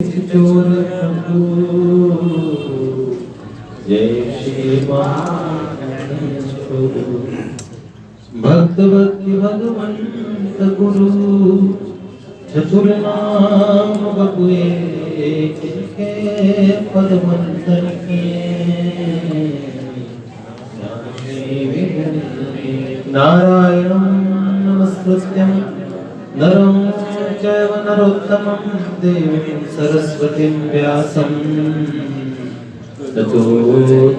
चोर प्रभु जय श्री गणेश प्रभु। भक्त भक्ति भगवंत गुरु चतुर नाम बपुए के पद मंथन के नारायणं नमस्कृत्यं नरं चैव नरोत्तमं देवीं सरस्वतीं व्यासं ततो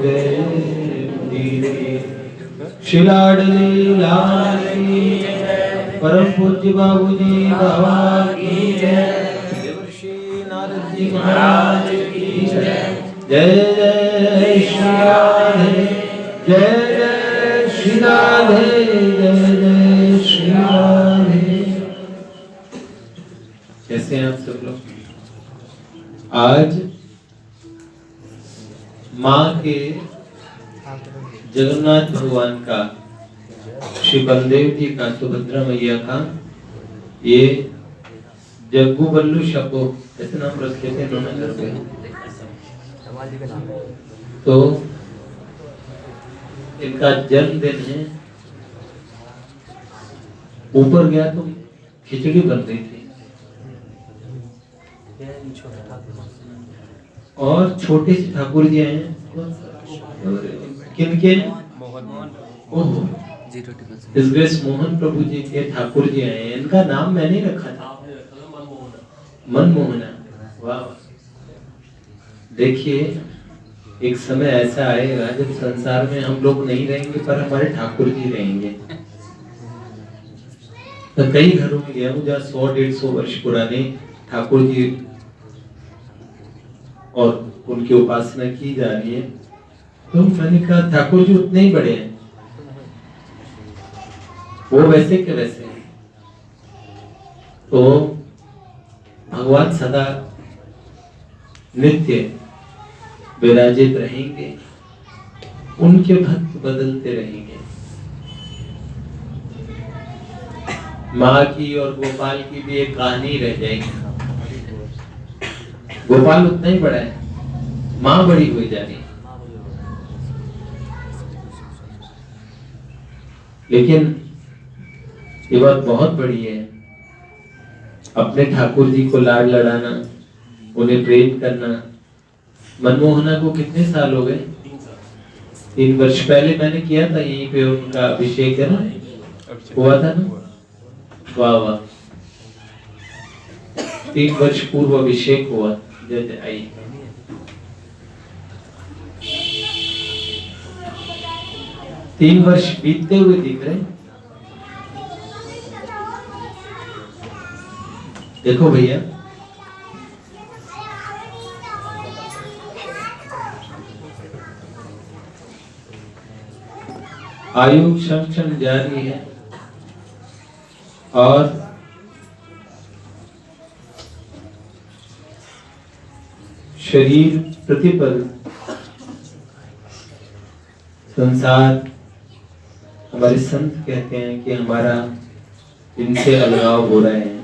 जयमुदीरये। शिलाडली लाल की परम पूज्य बाबूजी बाबा की जय। देवर्षि नारद जी महाराज की जय। जय जय श्री राधे जय जय श्री राधे जय जय श्री राधे। कैसे हैं आप सब लोग? आज माँ के जगन्नाथ भगवान का, श्री बलदेव जी का, सुभद्रा मैया का ये जग्गू बल्लू शपो ऐसे नाम रखे थे इन्होंने घर पे। तो इनका जन्मदिन है। ऊपर गया तो खिचड़ी बन रही थी और छोटे से ठाकुर जी आए हैं। किनके? इस ग्रेस मोहन प्रभु जी के ठाकुर जी आए हैं। इनका नाम मैंने रखा था मनमोहना। वाह! देखिए, एक समय ऐसा आएगा जब संसार में हम लोग नहीं रहेंगे पर हमारे ठाकुर जी रहेंगे। तो कई घरों में गया हूँ जहाँ 100-150 वर्ष पुराने ठाकुर जी और उनकी उपासना की जा रही है। तो मैंने कहा ठाकुर जी उतने ही बड़े हैं, वो वैसे के वैसे हैं। तो भगवान सदा नित्य विराजित रहेंगे, उनके भक्त बदलते रहेंगे। माँ की और गोपाल की भी एक कहानी रह जाएगी। गोपाल उतना ही बड़ा है, माँ बड़ी हुई जा रही है। लेकिन ये बात बहुत बड़ी है, अपने ठाकुर जी को लाड लड़ाना, उन्हें प्रेम करना। मनमोहना को कितने साल हो गए? 3 वर्ष पहले मैंने किया था यहीं पे उनका अभिषेक, है ना, हुआ था ना। वाह वाह! 3 वर्ष पूर्व अभिषेक हुआ। जैसे आई 3 वर्ष बीतते हुए दिख रहे। देखो भैया, आयु क्षण क्षण जारी है और शरीर प्रतिपल संसार। हमारे संत कहते हैं कि हमारा इनसे अलगाव हो रहा है।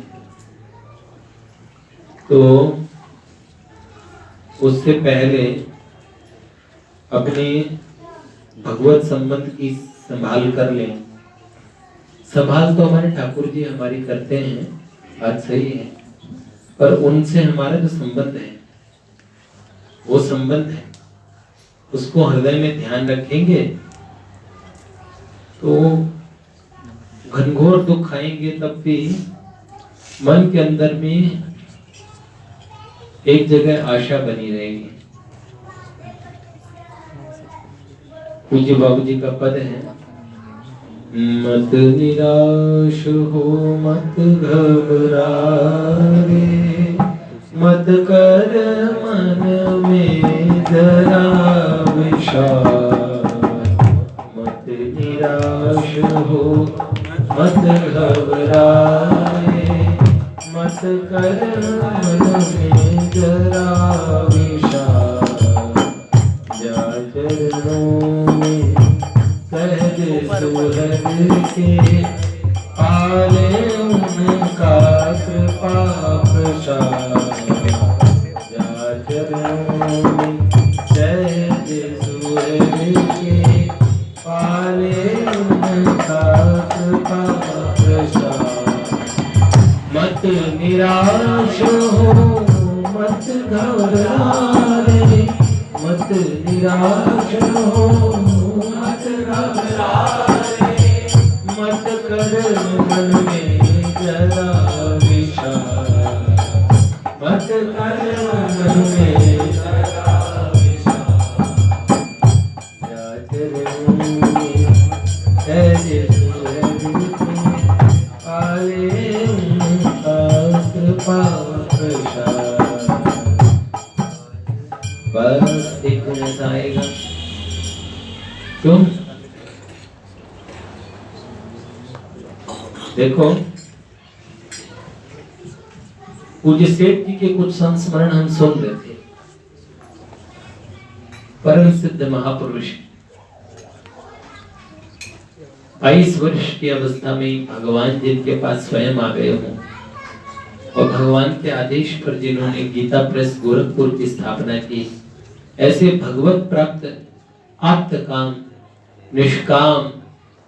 तो उससे पहले अपने भगवत संबंध की संभाल कर लें। संभाल तो हमारे ठाकुर जी हमारी करते हैं, बात सही है, पर उनसे हमारा जो संबंध है वो संबंध है, उसको हृदय में ध्यान रखेंगे तो घनघोर दुख आएंगे तब भी मन के अंदर में एक जगह आशा बनी रहेगी। पूज्य बाबूजी का पद है, मत निराश हो मत घबरा रे, मत कर मन में जरा विचार। मत निराश हो मत घबरा रे, मत कर मन में जरा विचार। जा चरणों में सहज सुहर के पाले उनका कृपा प्रसाद। चरणों में सहज सूरज के पाले उनका कृपा प्रसाद। मत निराश हो मत घबराए, मत निराश हो मत घबराए, मत कर मन में जरा विचार, मत कर मन में जरा विचार। चरणों में सहज सूरज के पाले उनका कृपा प्रसाद। बस एक मिनट आएगा। क्यों? देखो, पूज्य सेठ जी के कुछ संस्मरण हम सुन रहे थे। परम सिद्ध महापुरुष 22 वर्ष की अवस्था में भगवान जिनके पास स्वयं आ गए हों और भगवान के आदेश पर जिन्होंने गीता प्रेस गोरखपुर की स्थापना की, ऐसे भगवत प्राप्त आप्त काम निष्काम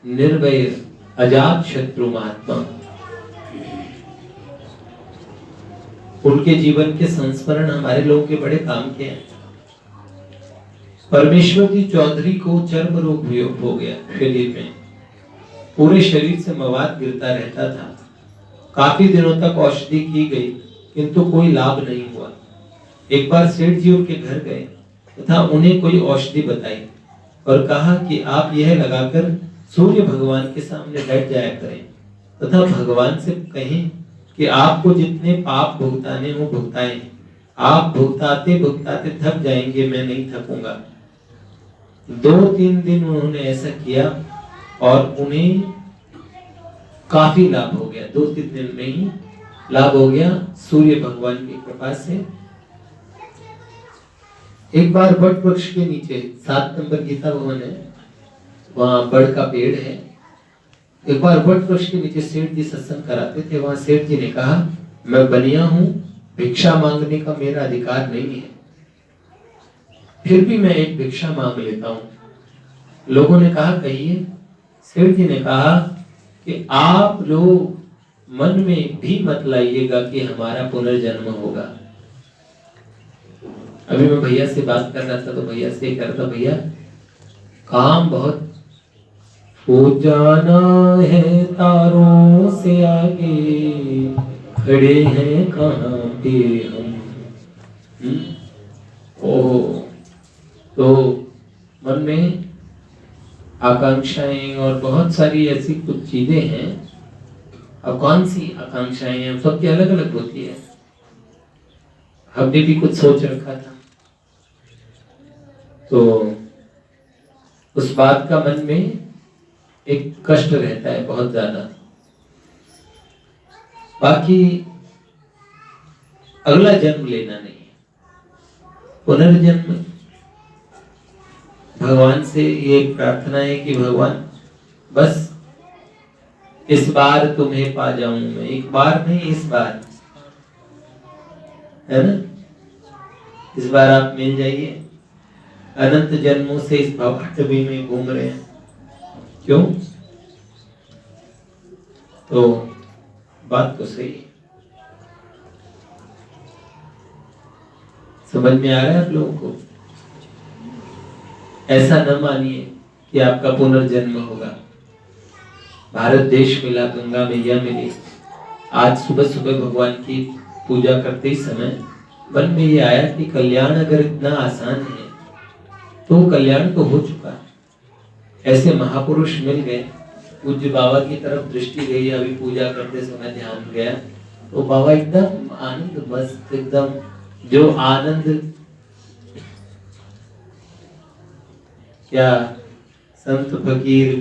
निर्वैर अजात शत्रु महात्मा, उनके जीवन के संस्मरण हमारे लोगों के बड़े काम के हैं। परमेश्वर जी चौधरी को चर्म रोग हो गया शरीर में, पूरे शरीर से मवाद गिरता रहता था। काफी दिनों तक औषधि की गई किंतु कोई लाभ नहीं हुआ। एक बार सेठ जी उनके घर गए तथा उन्हें कोई औषधि बताई और कहा कि आप यह लगाकर सूर्य भगवान के सामने बैठ जाया करें तथा भगवान से कहें कि आपको जितने पाप भुगताने हो भुगताएं। आप भुगताते भुगताते थक जाएंगे, मैं नहीं थकूंगा। 2-3 दिन उन्होंने ऐसा किया और उन्हें काफी लाभ हो गया। 2-3 दिन में ही लाभ हो गया सूर्य भगवान की कृपा से। एक बार बट वृक्ष के नीचे 7 नंबर गीता भवन है, वहां बड़ का पेड़ है। एक बार बट वृक्ष के नीचे सेठ जी सत्संग कराते थे। वहां सेठ जी ने कहा, मैं बनिया हूं, भिक्षा मांगने का मेरा अधिकार नहीं है, फिर भी मैं एक भिक्षा मांग लेता हूं। लोगों ने कहा, कहिए। सेठ जी ने कहा कि आप लोग मन में भी मत लाइएगा कि हमारा पुनर्जन्म होगा। अभी मैं भैया से बात कर रहा था तो भैया से कह रहा था, भैया काम बहुत हो जाना है, तारों से आगे खड़े हैं कहाँ पे हम। ओ तो मन में आकांक्षाएं और बहुत सारी ऐसी कुछ चीजें हैं। अब कौन सी आकांक्षाएं हैं, सबकी अलग अलग होती है। हमने भी कुछ सोच रखा था तो उस बात का मन में एक कष्ट रहता है बहुत ज्यादा। बाकी अगला जन्म लेना नहीं, पुनर्जन्म भगवान से ये प्रार्थना है कि भगवान बस इस बार तुम्हें पा जाऊं मैं। एक बार नहीं, इस बार, है ना, इस बार आप मिल जाइए। अनंत जन्मों से इस भवभटवी में घूम रहे हैं, क्यों? तो बात तो सही है। समझ में आ रहा है आप लोगों को? ऐसा न मानिए कि आपका पुनर्जन्म होगा। भारत देश मिला, गंगा मैया मिली। आज सुबह सुबह भगवान की पूजा करते ही समय मन में ये आया कि कल्याण अगर इतना आसान है तो कल्याण तो हो चुका है। ऐसे महापुरुष मिल गए। पूज्य बाबा की तरफ दृष्टि गई, अभी पूजा करते समय ध्यान गया तो बाबा एकदम आनंद मस्त, एकदम जो आनंद क्या संत फकीर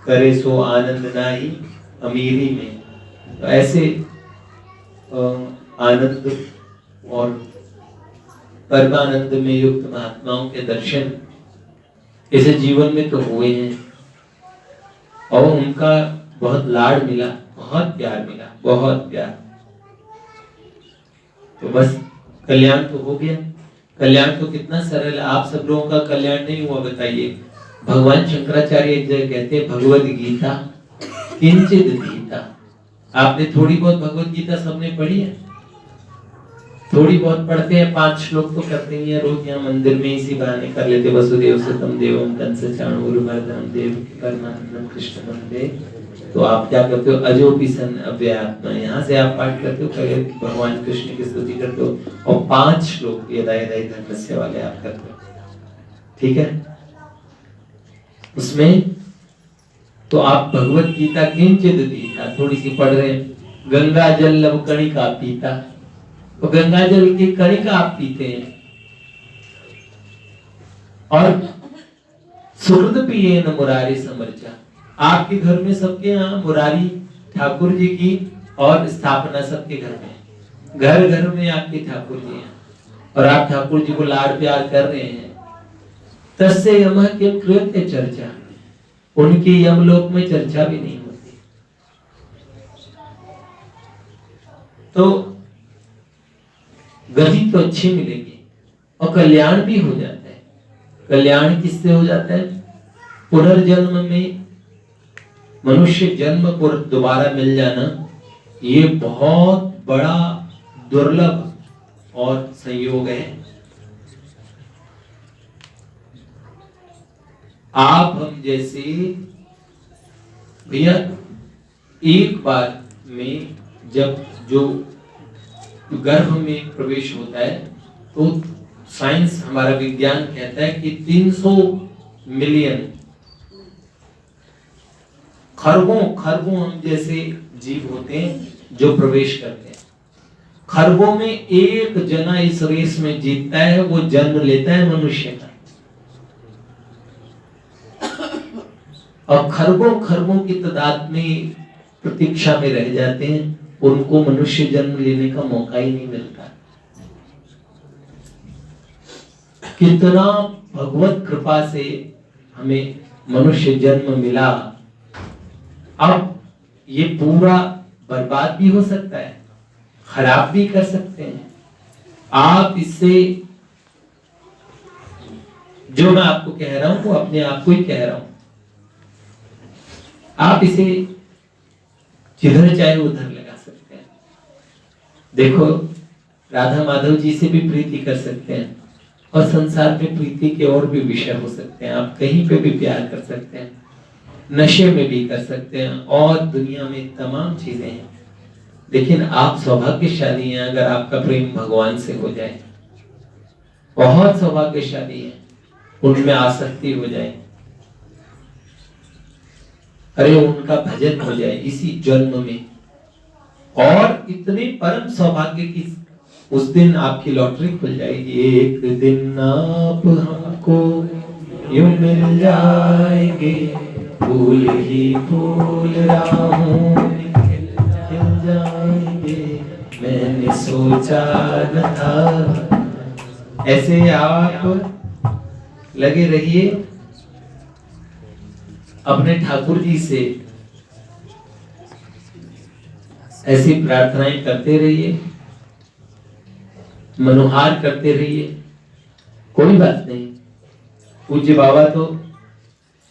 करे सो आनंद नाही अमीरी में, तो ऐसे आनंद और परमानंद में युक्त महात्माओं के दर्शन इस जीवन में तो हुए हैं और उनका बहुत लाड मिला, बहुत प्यार मिला, बहुत प्यार। तो बस कल्याण तो हो गया। कल्याण तो कितना सरल है, आप सब लोगों का कल्याण नहीं हुआ बताइए। भगवान शंकराचार्य एक जगह कहते हैं भगवद गीता किंचित गीता। आपने थोड़ी बहुत भगवद गीता सबने पढ़ी है? थोड़ी बहुत पढ़ते हैं, 5 श्लोक तो करते ही हैं रोज, यहाँ मंदिर में इसी बहाने कर लेते। वसुदेव सुतम देवम कंस चाणूरमर्दनम देवकी परमानंदम कृष्ण वंदे। तो आप क्या करते हो? अजोपि सन अव्ययात्मा, यहाँ से आप पाठ करते हो, कहे भगवान कृष्ण की स्तुति करते हो, और 5 श्लोक यदा यदा धर्मस्य वाले आप करते हो, ठीक है? उसमें तो आप भगवत गीता किंचित गीता थोड़ी सी पढ़ रहे हैं। गंगा जल लव कणिका पीता, तो गंगा जल की कणिका आप पीते हैं। और सुहृद पिए न मुरारी समर्चा, आपके घर में सबके यहाँ मुरारी ठाकुर जी की और स्थापना सबके घर में, घर घर में आपके ठाकुर जी हैं, और आप ठाकुर जी को लाड प्यार कर रहे हैं। तस्य यमः किम कृत्य चर्चा, उनकी यमलोक में चर्चा भी नहीं होती। तो गति तो अच्छी मिलेगी और कल्याण भी हो जाता है। कल्याण किससे हो जाता है? पुनर्जन्म में मनुष्य जन्म को दोबारा मिल जाना, ये बहुत बड़ा दुर्लभ और संयोग है। आप हम जैसे भैया एक बार में जब जो गर्भ में प्रवेश होता है, तो साइंस हमारा विज्ञान कहता है कि 300 मिलियन खरबों हम जैसे जीव होते हैं जो प्रवेश करते हैं। खरबों में एक जना इस रेस में जीतता है, वो जन्म लेता है मनुष्य का। और खरबों की तादाद में प्रतीक्षा में रह जाते हैं, उनको मनुष्य जन्म लेने का मौका ही नहीं मिलता। कितना भगवत कृपा से हमें मनुष्य जन्म मिला। अब ये पूरा बर्बाद भी हो सकता है, खराब भी कर सकते हैं। आप इससे, जो मैं आपको कह रहा हूं वो अपने आप को ही कह रहा हूं, आप इसे जिधर चाहे उधर लगा सकते हैं। देखो, राधा माधव जी से भी प्रीति कर सकते हैं, और संसार में प्रीति के और भी विषय हो सकते हैं। आप कहीं पे भी प्यार कर सकते हैं, नशे में भी कर सकते हैं, और दुनिया में तमाम चीजें हैं। लेकिन आप सौभाग्यशाली हैं अगर आपका प्रेम भगवान से हो जाए, बहुत सौभाग्यशाली हैं, उनमें आसक्ति हो जाए, अरे उनका भजन हो जाए इसी जन्म में, और इतने परम सौभाग्य की उस दिन आपकी लॉटरी खुल जाएगी। एक दिन आप हमको यूं मिल जाएंगे, फूल ही फूल राहों में खिल जाएंगे, मैंने सोचा न था। ऐसे आप लगे रहिए, अपने ठाकुर जी से ऐसी प्रार्थनाएं करते रहिए, मनोहार करते रहिए, कोई बात नहीं। पूज्य बाबा तो,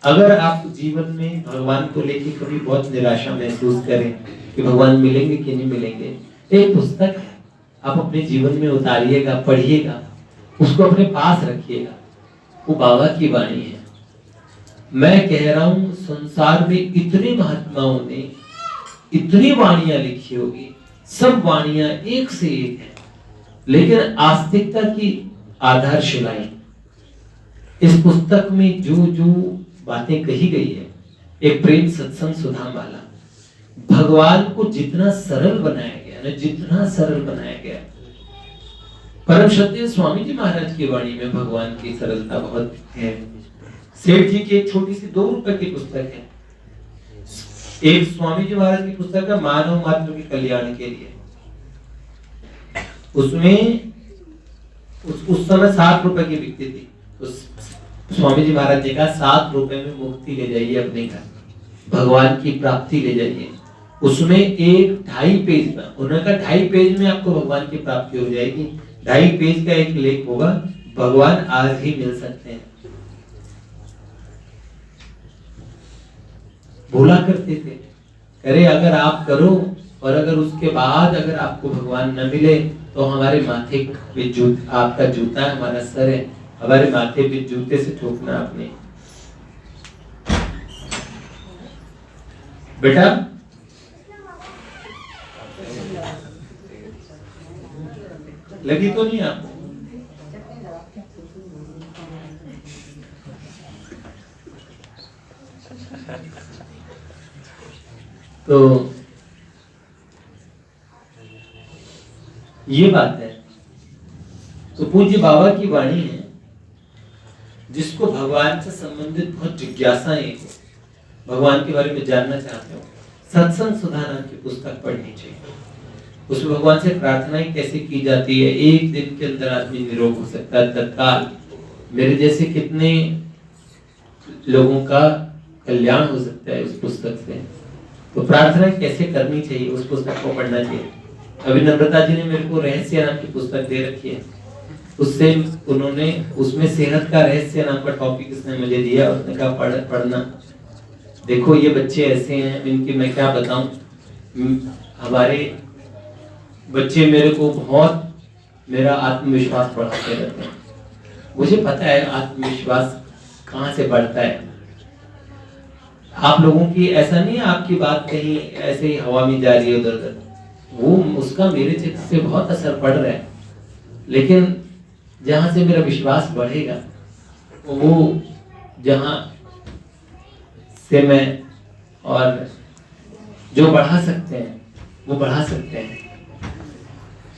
अगर आप जीवन में भगवान को लेके कभी बहुत निराशा महसूस करें कि भगवान मिलेंगे कि नहीं मिलेंगे, एक पुस्तक है, आप अपने जीवन में उतारिएगा, पढ़िएगा, उसको अपने पास रखिएगा, वो बाबा की वाणी है। मैं कह रहा हूं, संसार में इतने महात्माओं ने इतनी वाणियां लिखी होगी, सब वाणियां एक से एक है, लेकिन आस्तिकता की आधारशिलाएं इस पुस्तक में जो जो बातें कही गई है, एक प्रेम सत्संग सुधामाला, भगवान को जितना सरल बनाया गया ना, जितना सरल बनाया गया। परम श्रद्धेय स्वामी जी महाराज की वाणी में भगवान की सरलता बहुत है। सेठ जी की एक छोटी सी 2 रुपए की पुस्तक है, एक स्वामी जी महाराज की पुस्तक है मानव मात्र के कल्याण के लिए। उसमें उस समय 7 रुपए की बिकती थी। उस स्वामी जी महाराज ने कहा 7 रुपए में मुक्ति ले जाइए अपने घर, भगवान की प्राप्ति ले जाइए। उसमें एक 2.5 पेज में, उन्होंने कहा 2.5 पेज में आपको भगवान की प्राप्ति हो जाएगी। 2.5 पेज का एक लेख होगा भगवान आज ही मिल सकते हैं। बोला करते थे, अरे अगर आप करो और अगर उसके बाद अगर आपको भगवान न मिले तो हमारे माथे पे आपका जूता है, हमारा सर है, हमारे माथे पे जूते से ठोकना आपने। बेटा लगी तो नहीं आपको? तो ये बात है। तो पूज्य बाबा की वाणी है, जिसको भगवान से संबंधित बहुत जिज्ञासाएं, भगवान के बारे में जानना चाहते हो, सत्संग सुधा नाम की पुस्तक पढ़नी चाहिए। उसमें भगवान से प्रार्थनाएं कैसे की जाती है, एक दिन के अंदर आदमी निरोग हो सकता है तत्काल। मेरे जैसे कितने लोगों का कल्याण हो सकता है उस पुस्तक से। तो प्रार्थना कैसे करनी चाहिए, उस पुस्तक को पढ़ना चाहिए। अभी नम्रता जी ने मेरे को रहस्य नाम की पुस्तक दे रखी है, उससे उन्होंने उसमें सेहत का रहस्य नाम का टॉपिक इसने मुझे दिया, उसने कहा पढ़ना। देखो ये बच्चे ऐसे हैं, इनकी मैं क्या बताऊं। हमारे बच्चे मेरे को बहुत, मेरा आत्मविश्वास बढ़ाते रहते हैं। मुझे पता है आत्मविश्वास कहाँ से बढ़ता है। आप लोगों की ऐसा नहीं है आपकी बात कहीं ऐसे ही हवा में जा रही है उधर उधर, वो उसका मेरे चित्त से बहुत असर पड़ रहा है। लेकिन जहां से मेरा विश्वास बढ़ेगा, वो जहां से मैं और जो बढ़ा सकते हैं वो बढ़ा सकते हैं।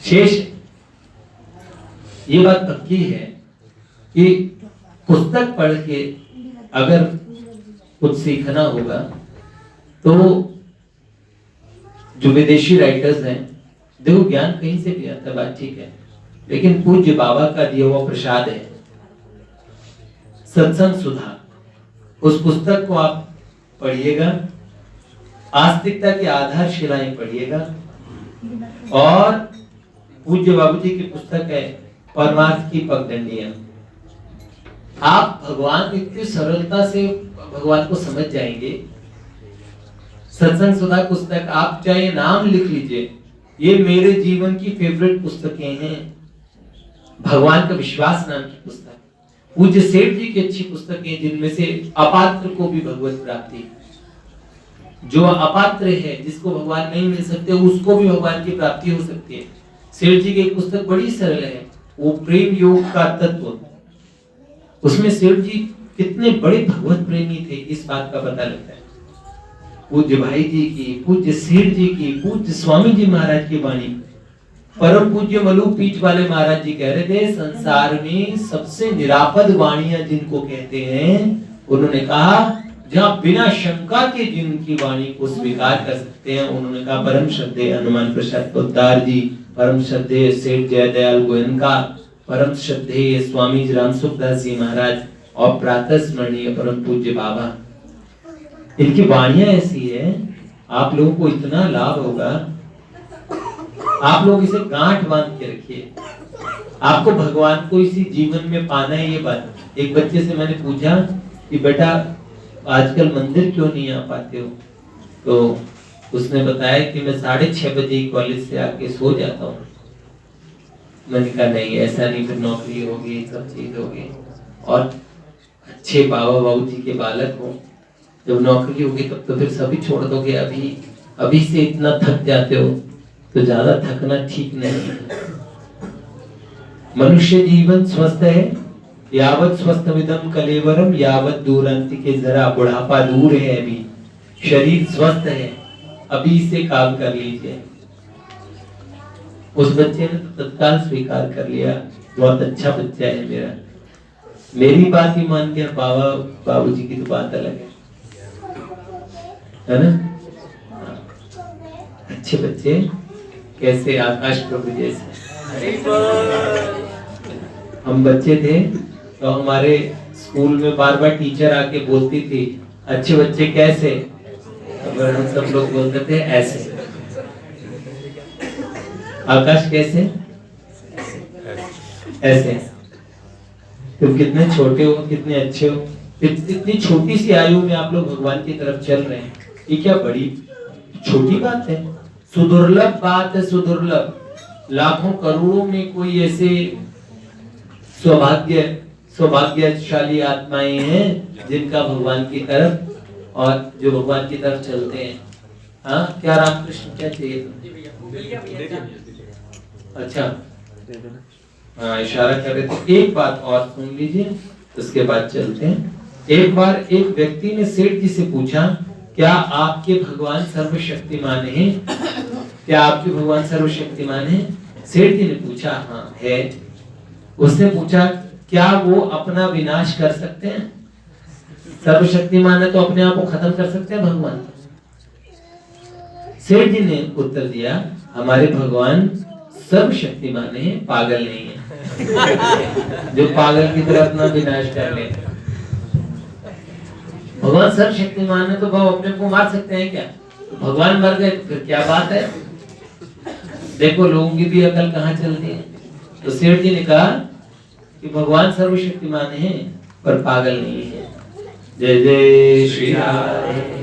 शेष ये बात पक्की है कि पुस्तक पढ़ के अगर कुछ सीखना होगा तो जो विदेशी राइटर्स हैं, देखो ज्ञान कहीं से भी आता है, बात ठीक है, लेकिन पूज्य बाबा का दिया हुआ प्रसाद है सत्संग सुधा। उस पुस्तक को आप पढ़िएगा, आस्तिकता की आधारशिलाएं पढ़िएगा। और पूज्य बाबूजी की पुस्तक है परमार्थ की पगडंडियां। आप भगवान इतनी सरलता से भगवान को समझ जाएंगे। सत्संग सुधा पुस्तक आप चाहे नाम लिख लीजिए, ये मेरे जीवन की फेवरेट पुस्तकें हैं। भगवान का विश्वास नाम की पुस्तक, पूज्य सेठ जी की अच्छी पुस्तकें, जिनमें से अपात्र को भी भगवत प्राप्ति, जो अपात्र है जिसको भगवान नहीं मिल सकते उसको भी भगवान की प्राप्ति हो सकती है। सेठ जी की एक पुस्तक बड़ी सरल है, वो प्रेम योग का तत्व। उसमें सेठ जी कितने बड़े भगवत प्रेमी थे, इस बात का पता लगता है। पूज्य भाई जी की, पूज्य सेठ जी की, पूज्य स्वामी जी महाराज की वाणी, परम पूज्य मलू पीठ वाले महाराज जी कह रहे थे, संसार में सबसे निरापद वाणियां जिनको कहते हैं, उन्होंने कहा जहां बिना शंका के जिनकी वाणी को स्वीकार कर सकते हैं, उन्होंने कहा परम श्रद्धेय हनुमान प्रसाद पोद्दार जी, परम श्रद्धेय सेठ जयदयाल गोयनका, परम श्रद्धेय स्वामी राम सुखदास जी महाराज और प्रातः स्मरणीय परम पूज्य बाबा। इनकी वाणियां ऐसी है, आप लोगों को इतना लाभ होगा। आप लोग इसे गांठ बांध के रखिए। आपको भगवान को इसी जीवन में पाना है। ये बात, एक बच्चे से मैंने पूछा कि बेटा आजकल मंदिर क्यों नहीं आ पाते हो, तो उसने बताया कि मैं 6:30 बजे कॉलेज से आके सो जाता हूँ। मैंने कहा नहीं ऐसा नहीं, फिर नौकरी होगी, सब चीज होगी, और अच्छे बाबा बाबू जी के बालक हो, जब नौकरी होगी तब तो फिर सभी छोड़ दोगे। अभी से इतना थक जाते हो तो ज्यादा थकना ठीक नहीं। मनुष्य जीवन स्वस्थ है, यावत स्वस्थमिदं कलेवरम, यावत दूरंत के जरा बुढ़ापा दूर है, अभी शरीर स्वस्थ है, अभी से काम कर लीजिए। उस बच्चे ने तो तत्काल स्वीकार कर लिया, बहुत अच्छा बच्चा है मेरा, मेरी बात ही मान गया। बाबा बाबूजी की तो बात अलग है ना। अच्छे बच्चे कैसे आकाश प्रभु जैसे। हम बच्चे थे तो हमारे स्कूल में बार बार टीचर आके बोलती थी अच्छे बच्चे कैसे, अगर हम सब लोग बोलते थे ऐसे। आकाश कैसे, ऐसे। तुम कितने छोटे हो, कितने अच्छे हो, इतनी छोटी सी आयु में आप लोग भगवान की तरफ चल रहे हैं, ये क्या बड़ी छोटी बात है, सुदुर्लभ बात है, सुदुर्लभ। लाखों करोड़ों में कोई ऐसे सौभाग्यशाली आत्माएं हैं जिनका भगवान की तरफ और जो भगवान की तरफ चलते हैं। हाँ, क्या रामकृष्ण, क्या चाहिए तुम्हें? अच्छा, हाँ, इशारा कर रहे थे। एक बात और सुन लीजिए, उसके बाद चलते हैं। एक बार एक व्यक्ति ने सेठ जी से पूछा, क्या आपके भगवान सर्वशक्तिमान हैं? क्या आपके भगवान सर्वशक्तिमान हैं? सेठ जी ने पूछा, हाँ है। उसने पूछा, क्या वो अपना विनाश कर सकते हैं? सर्वशक्तिमान है तो अपने आप को खत्म कर सकते हैं भगवान? सेठ जी ने उत्तर दिया, हमारे भगवान सर्वशक्तिमान है, पागल नहीं है जो पागल की तरह अपना विनाश कर ले। भगवान सर्वशक्तिमान है तो वो अपने को मार सकते हैं क्या? तो भगवान मर गए तो फिर क्या बात है? देखो लोगों की भी अकल कहाँ चलती है। तो सेठ जी ने कहा कि भगवान सर्वशक्तिमान है पर पागल नहीं है। जय जय श्री राम।